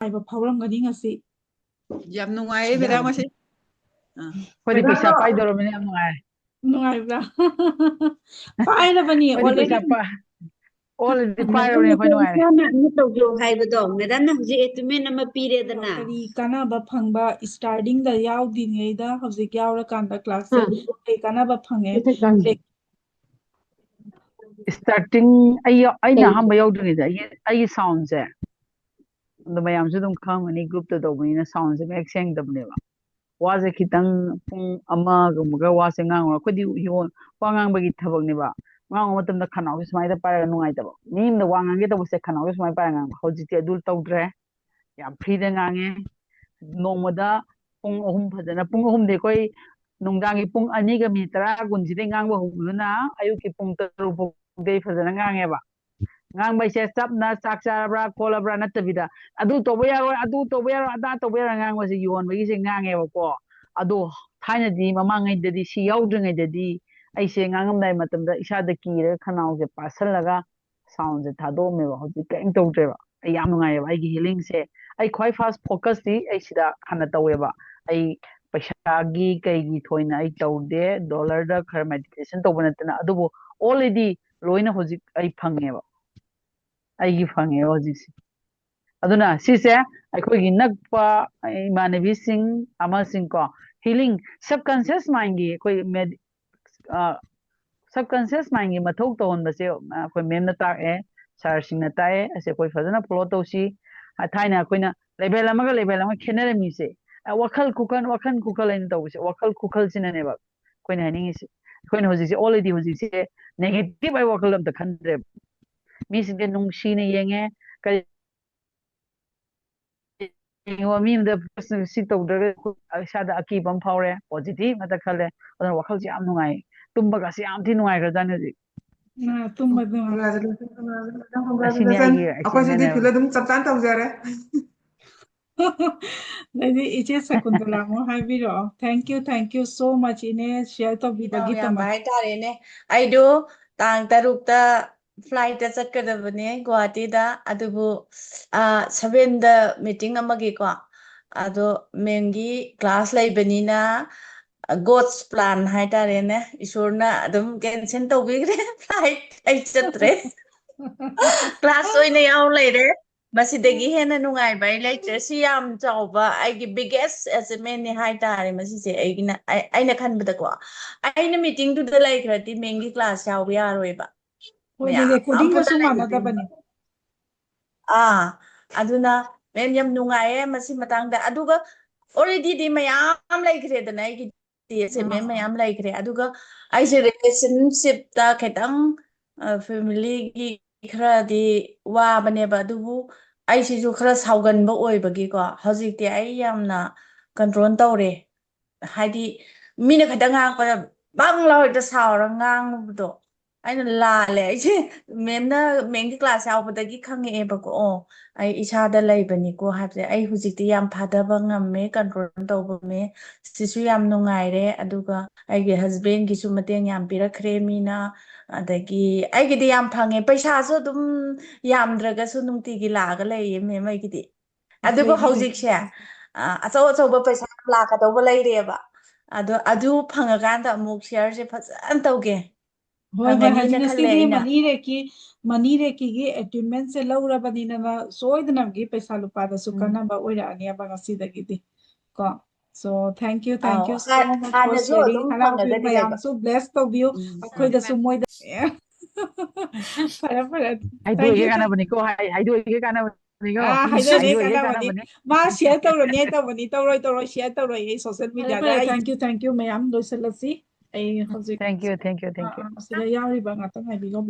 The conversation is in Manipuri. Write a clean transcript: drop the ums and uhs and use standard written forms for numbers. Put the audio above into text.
ꯍꯥꯏꯕ ꯐꯥꯎꯔꯝꯒꯅꯤ ꯉꯁꯤ ꯌꯥꯝ ꯅꯨꯡꯉꯥꯏꯌꯦ ꯃꯦꯗꯥꯝ ꯉꯁꯤ ꯑꯩꯈꯣꯏꯗꯤ ꯄꯩꯁꯥ ꯄꯥꯏꯗꯧꯔꯕꯅꯤꯅ ꯌꯥꯝ ꯅꯨꯡꯉꯥꯏꯔꯦ ꯅꯨꯡꯉꯥꯏꯕ꯭ꯔꯥ ꯄꯥꯏꯔꯕꯅꯤ ꯑꯩꯈꯣꯏꯗꯤ ꯑꯣꯜꯔꯦꯗꯤ ꯑꯣꯜꯔꯦꯗꯤ ꯄꯥꯏꯔꯕꯅꯤ ꯃꯦꯗꯥꯝꯅ ꯑꯩꯈꯣꯏ ꯅꯨꯡꯉꯥꯏꯔꯦ ꯏꯁꯥꯅ ꯑꯃ ꯇꯧꯖꯧ ꯍꯥꯏꯕꯗꯣ ꯃꯦꯗꯥꯝꯅ ꯍꯧꯖꯤꯛ ꯑꯦꯁꯇꯤꯃꯦꯠ ꯑꯃ ꯄꯤꯔꯦꯗꯅ ꯀꯔꯤ ꯀꯥꯟꯅꯕ ꯐꯪꯕ ꯁ꯭ꯇꯥꯔꯇꯤꯡꯗ ꯌꯥꯎꯗ꯭ꯔꯤꯉꯩꯗ ꯍꯧꯖꯤꯛ ꯌꯥꯎꯔꯀꯥꯟꯗ ꯀ꯭ꯂꯥꯁꯁꯦ ꯀꯔꯤ ꯀꯥꯟꯅꯕ ꯐꯪꯉꯦ ꯁ꯭ꯇꯥꯔꯇꯤꯡ ꯑꯩꯅ ꯑꯍꯥꯟꯕ ꯌꯧꯗ꯭ꯔꯤꯉꯩꯗ ꯑꯩꯒꯤ ꯁꯥꯎꯟꯁꯦ ꯑꯗꯣ ꯃꯌꯥꯝꯁꯨ ꯑꯗꯨꯝ ꯈꯪꯉꯝꯒꯅꯤ ꯒ꯭ꯔꯨꯞꯇ ꯇꯧꯕꯅꯤꯅ ꯁꯥꯎꯟꯁꯦ ꯃꯌꯦꯛ ꯁꯦꯡꯗꯕꯅꯦꯕ ꯋꯥꯁꯦꯈꯤꯇꯪ ꯄꯨꯡ ꯑꯃꯒꯨꯝꯕꯒ ꯋꯥꯁꯦ ꯉꯥꯡꯉꯨꯔ ꯑꯩꯈꯣꯏꯗꯤ ꯋꯥ ꯉꯥꯡꯕꯒꯤ ꯊꯕꯛꯅꯦꯕ ꯉꯥꯡꯕ ꯃꯇꯝꯗ ꯈꯅꯥꯎꯁꯦ ꯁꯨꯃꯥꯏꯅ ꯄꯥꯏꯔꯒ ꯅꯨꯡꯉꯥꯏꯇꯕ ꯃꯤ ꯑꯃꯗ ꯋꯥ ꯉꯥꯡꯒꯦ ꯇꯧꯕꯁꯦ ꯈꯅꯥꯎꯁꯦ ꯁꯨꯃꯥꯏꯅ ꯄꯥꯏꯔꯒ ꯉꯥꯡꯕ ꯍꯧꯖꯤꯛꯇꯤ ꯑꯗꯨ ꯇꯧꯗ꯭ꯔꯦ ꯌꯥꯝ ꯐ꯭ꯔꯤꯗ ꯉꯥꯡꯉꯦ ꯅꯣꯡꯃꯗ ꯄꯨꯡ 3 ꯐꯖꯅ ꯄꯨꯡ 3ꯗꯤ ꯑꯩꯈꯣꯏ ꯅꯨꯡꯗꯥꯡꯒꯤ ꯄꯨꯡ 2ꯒ ꯃꯤꯅꯤꯠ 10 ꯀꯨꯟꯁꯤꯗꯩꯉꯥꯡꯕ ꯍꯧꯕꯗꯨꯅ ꯑꯌꯨꯛꯀꯤ ꯄꯨꯡ 6 ꯐꯥꯎꯗꯩ ꯐꯖꯅ ꯉꯥꯡꯉꯦꯕ ꯉꯥꯡꯕ ꯍꯥꯏꯁꯦ ꯆꯞꯅ ꯆꯥꯛ ꯆꯥꯔꯕ꯭ꯔꯥ ꯈꯣꯠꯂꯕ꯭ꯔꯥ ꯅꯠꯇꯕꯤꯗ ꯑꯗꯨ ꯇꯧꯕ ꯌꯥꯔꯣꯏ ꯑꯗꯨ ꯇꯧꯕ ꯌꯥꯔꯣꯏ ꯑꯗꯥ ꯇꯧꯕ ꯌꯥꯔꯣꯏ ꯉꯥꯡꯕꯁꯦ ꯌꯣꯟꯕꯒꯤꯁꯦ ꯉꯥꯡꯉꯦꯕꯀோ ꯑꯗꯣ ꯊꯥꯏꯅꯗꯤ ꯃꯃꯥꯡꯉꯩꯗꯗꯤ ꯁꯤ ꯌꯥꯎꯗ꯭ꯔꯤꯉꯩꯗꯗꯤ ꯑꯩꯁꯦ ꯉꯥꯡꯉꯝꯗꯥꯏ ꯃꯇꯝꯗ ꯏꯁꯥꯗ ꯀꯤꯔꯒ ꯈꯅꯥꯎꯁꯦ ꯄꯥꯁꯜꯂꯒ ꯁꯥꯎꯟꯁꯦ ꯊꯥꯗꯣꯛꯑꯝꯃꯦꯕ ꯍꯧꯖꯤꯛ ꯀꯔꯤꯝ ꯇꯧꯗ꯭ꯔꯦꯕ ꯑꯩ ꯌꯥꯝ ꯅꯨꯡꯉꯥꯏꯌꯦꯕ ꯑꯩꯒꯤ ꯍꯤꯂꯤꯡꯁꯦ ꯑꯩ ꯈ꯭ꯋꯥꯏ ꯐꯥꯔꯁ ꯐꯣꯀꯁꯇꯤ ꯑꯩ ꯁꯤꯗ ꯍꯥꯟꯅ ꯇꯧꯋꯦꯕ ꯑꯩ ꯄꯩꯁꯥꯒꯤ ꯀꯩꯒꯤ ꯊꯣꯏꯅ ꯑꯩ ꯇꯧꯗꯦ ꯗꯣꯂꯔꯗ ꯈꯔ ꯃꯦꯗꯤꯇꯦꯁꯟ ꯇꯧꯕ ꯅꯠꯇꯅ ꯑꯗꯨꯕꯨ ꯑꯣꯜꯔꯦꯗꯤ ꯂꯣꯏꯅ ꯍꯧꯖꯤꯛ ꯑꯩ ꯐꯪꯉꯦꯕ ꯑꯩꯒꯤ ꯐꯪꯉꯦꯕ ꯍꯧꯖꯤꯛꯁꯦ ꯑꯗꯨꯅ ꯁꯤꯁꯦ ꯑꯩꯈꯣꯏꯒꯤ ꯅꯛꯄ ꯏꯃꯥꯟꯅꯕꯤꯁꯤꯡ ꯑꯃꯁꯤꯡꯀꯣ ꯍꯤꯂꯤꯡ ꯁꯕꯀꯟꯁꯤꯌꯁ ꯃꯥꯏꯟꯒꯤ ꯑꯩꯈꯣꯏ ꯁꯕꯀꯟꯁꯤꯌꯁ ꯃꯥꯏꯟꯒꯤ ꯃꯊꯧ ꯇꯧꯍꯟꯕꯁꯦ ꯑꯩꯈꯣꯏ ꯃꯦꯝꯅ ꯇꯥꯛꯑꯦ ꯁꯥꯔꯁꯤꯡꯅ ꯇꯥꯛꯑꯦ ꯑꯁꯤ ꯑꯩꯈꯣꯏ ꯐꯖꯅ ꯐꯣꯂꯣ ꯇꯧꯁꯤ ꯊꯥꯏꯅ ꯑꯩꯈꯣꯏꯅ ꯂꯦꯚꯦꯜ ꯑꯃꯒ ꯂꯦꯚꯦꯜ ꯑꯃꯒ ꯈꯦꯠꯅꯔꯝꯃꯤꯁꯦ ꯋꯥꯈꯜ ꯈꯨꯈꯜ ꯑꯩꯅ ꯇꯧꯕꯁꯦ ꯋꯥꯈꯜ ꯈꯨꯈꯜꯁꯤꯅꯅꯦꯕ ꯑꯩꯈꯣꯏꯅ ꯍꯥꯏꯅꯤꯡꯉꯤꯁꯦ ꯑꯩꯈꯣꯏꯅ ꯍꯧꯖꯤꯛꯁꯦ ꯑꯣꯜꯔꯦꯗꯤ ꯍꯧꯖꯤꯛꯁꯦ ꯅꯦꯒꯦꯇꯤꯚ ꯑꯩ ꯋꯥꯈꯜ ꯑꯝꯇ ꯈꯟꯗ꯭ꯔꯦꯕ ꯃꯤꯁꯤꯡꯁꯦ ꯅꯨꯡꯁꯤꯅ ꯌꯦꯡꯉꯦ ꯀꯔꯤ ꯃꯤ ꯑꯃꯗ ꯁꯤ ꯇꯧꯗ꯭ꯔꯒ ꯏꯁꯥꯗ ꯑꯀꯤꯕ ꯑꯃ ꯐꯥꯎꯔꯦ ꯄꯣꯖꯤꯇꯤꯚ ꯉꯥꯛꯇ ꯈꯜꯂꯦ ꯑꯗꯨꯅ ꯋꯥꯈꯜꯁꯦ ꯌꯥꯝ ꯅꯨꯡꯉꯥꯏ ꯇꯨꯝꯕꯒꯁꯦ ꯌꯥꯝ ꯊꯤ ꯅꯨꯡꯉꯥꯏꯈ꯭ꯔꯖꯥꯠꯅꯤ ꯍꯧꯖꯤꯛ ꯇꯨꯝꯕꯗ ꯑꯁꯤꯅꯤ ꯑꯩꯒꯤ ꯑꯩꯈꯣꯏꯁꯨꯗꯤ ꯑꯦꯆꯤꯞꯃꯦꯟꯅꯦꯕ ꯐꯤꯜ ꯑꯗꯨꯝ ꯆꯞ ꯆꯥꯅ ꯇꯧꯖꯔꯦ ꯑꯗꯩꯗꯤ ꯏꯆꯦ ꯁꯀꯨꯟꯇꯂꯥ ꯑꯃꯨꯛ ꯍꯥꯏꯕꯤꯔꯛꯑꯣ ꯊꯦꯡꯛ ꯌꯨ ꯁꯣ ꯃꯆ ꯏꯅꯦ ꯁꯤꯌꯔ ꯗꯥꯎ ꯌꯥꯕ ꯇꯧꯕꯤꯕꯒꯤꯗꯃꯛ ꯍꯥꯏꯇꯥꯔꯦꯅꯦ ꯑꯩꯗꯣ ꯇꯥꯡ 6ꯇ ꯐ꯭ꯂꯥꯏꯠꯇ ꯆꯠꯀꯗꯕꯅꯦ ꯒꯨꯋꯥꯍꯥꯇꯤꯗ ꯑꯗꯨꯕꯨ 7ꯗ ꯃꯤꯇꯤꯡ ꯑꯃꯒꯤꯀꯣ ꯑꯗꯣ ꯃꯦꯝꯒꯤ ꯀ꯭ꯂꯥꯁ ꯂꯩꯕꯅꯤꯅ ꯒꯣꯗꯁ ꯄ꯭ꯂꯥꯟ ꯍꯥꯏꯇꯥꯔꯦꯅꯦ ꯏꯁꯣꯔꯅ ꯑꯗꯨꯝ ꯀꯦꯟꯁꯦꯜ ꯇꯧꯕꯤꯈ꯭ꯔꯦ ꯐ꯭ꯂꯥꯏꯠ ꯑꯩ ꯆꯠꯇ꯭ꯔꯦ ꯀ꯭ꯂꯥꯁ ꯑꯣꯏꯅ ꯌꯥꯎ ꯂꯩꯔꯦ ꯃꯁꯤꯗꯒꯤ ꯍꯦꯟꯅ ꯅꯨꯡꯉꯥꯏꯕ ꯑꯩ ꯂꯩꯇ꯭ꯔꯦ ꯁꯤ ꯌꯥꯝ ꯆꯥꯎꯕ ꯑꯩꯒꯤ ꯕꯤꯒꯦꯁ ꯑꯦꯆꯤꯞꯃꯦꯟꯅꯤ ꯍꯥꯏꯇꯥꯔꯦ ꯃꯁꯤꯁꯦ ꯑꯩꯅ ꯈꯟꯕꯗꯀꯣ ꯑꯩꯅ ꯃꯤꯇꯤꯡꯗꯨꯗ ꯂꯩꯈ꯭ꯔꯗꯤ ꯃꯦꯝꯒꯤ ꯀ꯭ꯂꯥꯁ ꯌꯥꯎꯕ ꯌꯥꯔꯣꯏꯕ ꯍꯣꯏꯅꯦ ꯃꯌꯥꯝ ꯄꯨꯟꯅ ꯔꯦꯀꯣꯔꯗꯤꯡꯒꯁꯨ ꯂꯩꯕꯗꯣꯏꯅꯤ ꯃꯥꯟꯅꯗꯕꯅꯦ ꯑꯗꯨꯅ ꯃꯦꯝ ꯌꯥꯝ ꯅꯨꯡꯉꯥꯏꯌꯦ ꯃꯁꯤ ꯃꯇꯥꯡꯗ ꯑꯗꯨꯒ ꯑꯣꯜꯔꯦꯗꯤꯗꯤ ꯃꯌꯥꯝ ꯂꯩꯈ꯭ꯔꯦꯗꯅ ꯑꯩꯒꯤ ꯑꯦꯆꯤꯞꯃꯦꯟ ꯃꯌꯥꯝ ꯂꯩꯈ꯭ꯔꯦ ꯑꯗꯨꯒ ꯑꯩꯁꯦ ꯔꯤꯂꯦꯁꯟꯁꯤꯞꯇ ꯈꯤꯇꯪ ꯐꯦꯃꯤꯂꯤꯒꯤ ꯈꯔꯗꯤ ꯋꯥꯕꯅꯦꯕ ꯑꯗꯨꯕꯨ ꯑꯩꯁꯤꯁꯨ ꯈꯔ ꯁꯥꯎꯒꯟꯕ ꯑꯣꯏꯕꯒꯤꯀꯣ ꯍꯧꯖꯤꯛꯇꯤ ꯑꯩ ꯌꯥꯝꯅ ꯀꯟꯇ꯭ꯔꯣꯜ ꯇꯧꯔꯦ ꯍꯥꯏꯗꯤ ꯃꯤꯅ ꯈꯤꯇꯪ ꯉꯥꯡꯉꯛꯄꯗ ꯕꯪ ꯂꯥꯎ ꯍꯦꯛꯇ ꯁꯥꯎꯔꯒ ꯉꯥꯡꯉꯨꯕꯗꯣ ꯑꯩꯅ ꯂꯥꯜꯂꯦ ꯑꯩꯁꯦ ꯃꯦꯝꯒꯤ ꯀ꯭ꯂꯥꯁ ꯌꯥꯎꯕꯗꯒꯤ ꯈꯪꯉꯛꯑꯦꯕꯀꯣ ꯑꯩ ꯏꯁꯥꯗ ꯂꯩꯕꯅꯤꯀꯣ ꯍꯥꯏꯕꯁꯦ ꯑꯩ ꯍꯧꯖꯤꯛꯇꯤ ꯌꯥꯝ ꯐꯥꯊꯕ ꯉꯝꯃꯦ ꯀꯟꯇ꯭ꯔꯣꯜ ꯇꯧꯕ ꯉꯝꯃꯦ ꯁꯤꯁꯨ ꯌꯥꯝ ꯅꯨꯡꯉꯥꯏꯔꯦ ꯑꯗꯨꯒ ꯑꯩꯒꯤ ꯍꯁꯕꯦꯟꯒꯤꯁꯨ ꯃꯇꯦꯡ ꯌꯥꯝ ꯄꯤꯔꯛꯈ꯭ꯔꯦ ꯃꯤꯅ ꯑꯗꯒꯤ ꯑꯩꯒꯤꯗꯤ ꯌꯥꯝ ꯐꯪꯉꯦ ꯄꯩꯁꯥꯁꯨ ꯑꯗꯨꯝ ꯌꯥꯝꯗ꯭ꯔꯒꯁꯨ ꯅꯨꯡꯇꯤꯒꯤ ꯂꯥꯛꯑꯒ ꯂꯩꯌꯦ ꯃꯦꯝ ꯑꯩꯒꯤꯗꯤ ꯑꯗꯨꯕꯨ ꯐꯩꯅꯦ ꯍꯧꯖꯤꯛꯁꯦ ꯑꯆꯧ ꯑꯆꯧꯕ ꯄꯩꯁꯥ ꯂꯥꯛꯀꯗꯧꯕ ꯂꯩꯔꯦꯕ ꯑꯗꯣ ꯑꯗꯨ ꯐꯪꯉꯀꯥꯟꯗ ꯑꯃꯨꯛ ꯁꯤꯌꯔꯁꯦ ꯐꯖꯅ ꯇꯧꯒꯦ ꯍꯣꯏ ꯐꯪꯒꯅꯤꯅ ꯈꯜꯂꯦ ꯉꯁꯤꯗꯤ ꯑꯩꯅ ꯃꯅꯤꯔꯦꯛꯀꯤꯒꯤ ꯑꯦꯇꯤꯟꯃꯦꯟꯁꯦ ꯂꯧꯔꯕꯅꯤꯅ ꯁꯣꯏꯗꯅꯒꯤ ꯄꯩꯁꯥ ꯂꯨꯄꯥꯗꯁꯨ ꯎꯝ ꯀꯥꯟꯅꯕ ꯑꯣꯏꯔꯛꯑꯅꯦꯕ ꯉꯁꯤꯗꯒꯤꯗꯤ ꯀꯣ ꯁꯣ ꯊꯦꯡꯛ ꯌꯨ ꯑꯧ ꯁꯣ ꯃꯆ ꯐꯣꯔ ꯍꯥꯟꯅꯁꯨ ꯁꯦꯌꯔꯤꯡ ꯑꯗꯨꯝ ꯍꯔꯥꯎꯕꯤꯌꯨ ꯐꯪꯉꯒꯗꯤ ꯂꯩꯕ ꯃꯌꯥꯝꯁꯨ ꯕ꯭ꯂꯦꯁ ꯇꯧꯕꯤꯌꯨ ꯎꯝ ꯑꯩꯈꯣꯏꯗꯁꯨ ꯃꯣꯏꯗ ꯐꯔꯦ ꯊꯦꯡꯛ ꯍꯥꯏꯗꯣꯛꯏꯒꯦ ꯌꯨ ꯀꯥꯟꯅꯕꯅꯤꯀꯣ ꯍꯥꯏꯗꯣꯛꯏꯒꯦ ꯀꯥꯟꯅꯕꯅꯤꯀꯣ ꯍꯥꯏꯗꯣꯏꯅꯦ ꯍꯥꯏꯗꯣꯛꯏꯒꯦ ꯀꯥꯟꯅꯕꯅꯤ ꯀꯥꯟꯅꯕꯅꯤ ꯃꯥ ꯁꯤꯌꯔ ꯇꯧꯔꯅꯤ ꯇꯧꯕꯅꯤ ꯇꯧꯔꯣꯏ ꯁꯤꯌꯔ ꯇꯧꯔꯣꯏ ꯑꯩ ꯁꯣꯁꯦꯜ ꯃꯤꯗꯤꯌꯥꯗ ꯊꯦꯡꯛ ꯌꯨ ꯃꯌꯥꯝ ꯂꯣꯏꯁꯤꯜꯂꯁꯤ ꯑꯩ ꯍꯧꯖꯤꯛ ꯊꯦꯡꯛ ꯌꯨ ꯁꯤꯗ ꯌꯥꯎꯔꯤꯕ ꯉꯥꯛꯇꯪ ꯉꯥꯏꯕꯤꯌꯣ